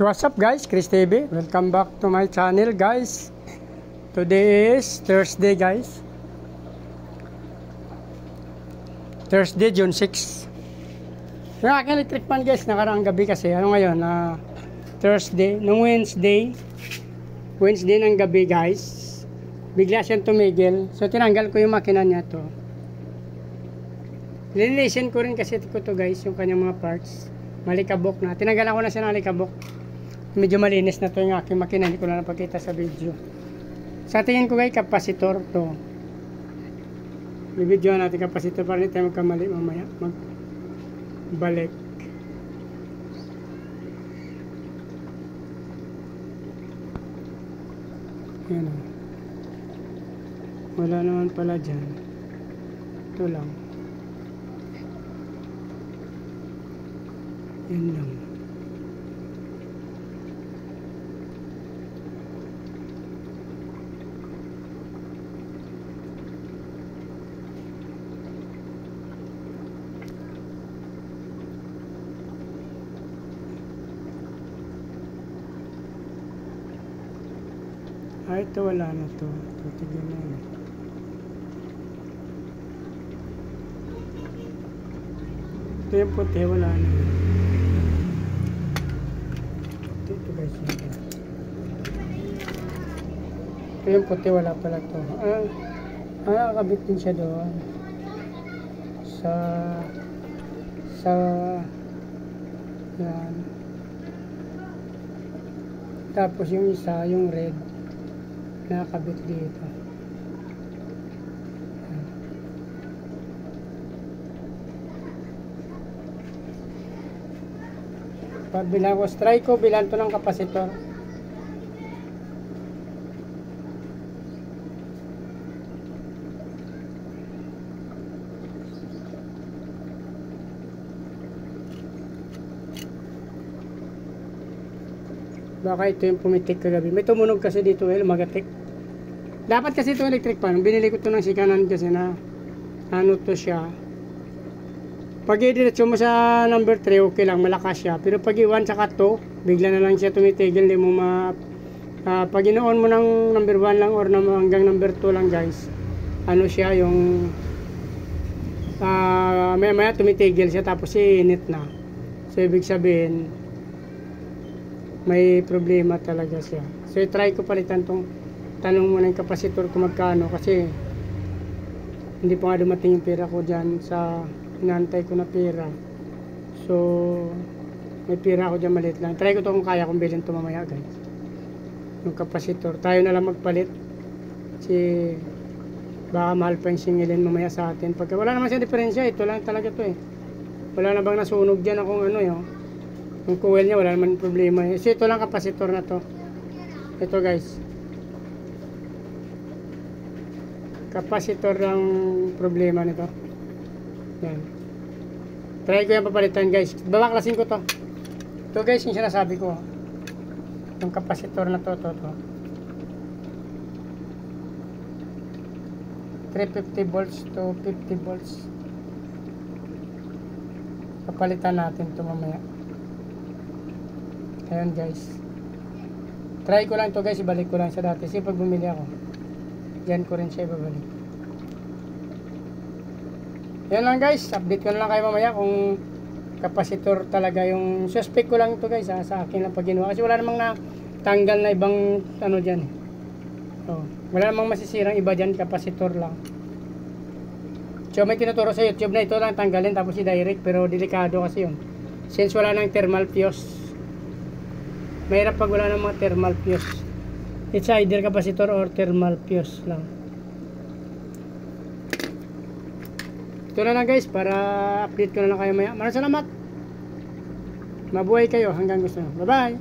What's up guys, Chris TV. Welcome back to my channel guys. Today is Thursday guys. Thursday, June 6. Yung aking electric fan guys, nakaraang gabi kasi. Ano ngayon? Thursday, nung Wednesday ng gabi guys. Bigla siyang tumigil. So tinanggal ko yung makina niya to. Linisin ko rin kasi ko to guys, yung kanyang mga parts. Malikabok na. Tinanggalan ko na siya ng alikabok. Medyo malinis na to yung aking makina. Hindi ko na napakita sa video. Sa tingin ko guys, kapasitor to. Bibidyoan natin kapasitor para hindi tayo magkamali mamaya. Magbalik. Yan o. Wala naman pala dyan. Ito lang. Yan lang. Ito wala na to. Tignan na yun. Ito yung puti, wala na yun. Ito guys. Ito yung puti, wala pala to. Nakakabit din siya doon. Yan. Tapos yung isa, yung red. Nakakabit dito. Bilang ko, try ko bilang to ng kapasitor. Baka ito yung pumitik kagabi. May tumunog kasi dito magatik. Dapat kasi ito electric fan. Binili ko ito ng sikanan kasi na ano to siya. Pag i-diretso mo sa number 3, okay lang, malakas siya. Pero pag i-1 saka 2, bigla na lang siya tumitigil. Hindi mo pag inoon mo ng number 1 lang or hanggang number 2 lang guys. Ano siya yung maya tumitigil siya tapos iinit na. So ibig sabihin may problema talaga siya. So i-try ko palitan tong tanong mo ng kapasitor kung magkano kasi hindi pa nga dumating yung pera ko dyan sa inaantay ko na pera. So may pera ako dyan maliit lang. Try ko to kung kaya kong bilhin to mamaya guys. Yung kapasitor. Tayo na lang magpalit kasi baka mahal pa yung singilin mamaya sa atin. Pagka wala naman siya diferensya, ito lang talaga to wala na bang nasunog dyan akong ano yung coil niya, wala naman problema. So ito lang kapasitor na to. Ito guys. Kapasitor lang problema nito. Yan. Try ko yan papalitan guys. Babaklasin ko to. Ito guys yung sinasabi ko. Yung kapasitor na to. 350 volts to 50 volts. Papalitan natin to mamaya. Ayan guys. Try ko lang to guys. Ibalik ko lang sa dati. Kasi pag bumili ako, diyan ko rin siya ibabalik. Yan lang guys. Update ko na lang kayo mamaya kung kapasitor talaga yung suspect ko lang ito guys sa akin lang pag ginawa. Kasi wala namang natanggal na ibang ano dyan. Wala namang masisirang iba dyan. Kapasitor lang. So may tinuturo sa YouTube na ito lang tanggalin tapos i-direct. Pero delikado kasi yun. Since wala nang thermal fuse. Mahirap pag wala ng mga thermal fuse. It's either kapasitor or thermal fuse lang. Ito na lang guys para update ko na lang kayo maya. Maraming salamat. Mabuhay kayo hanggang gusto nyo. Bye bye.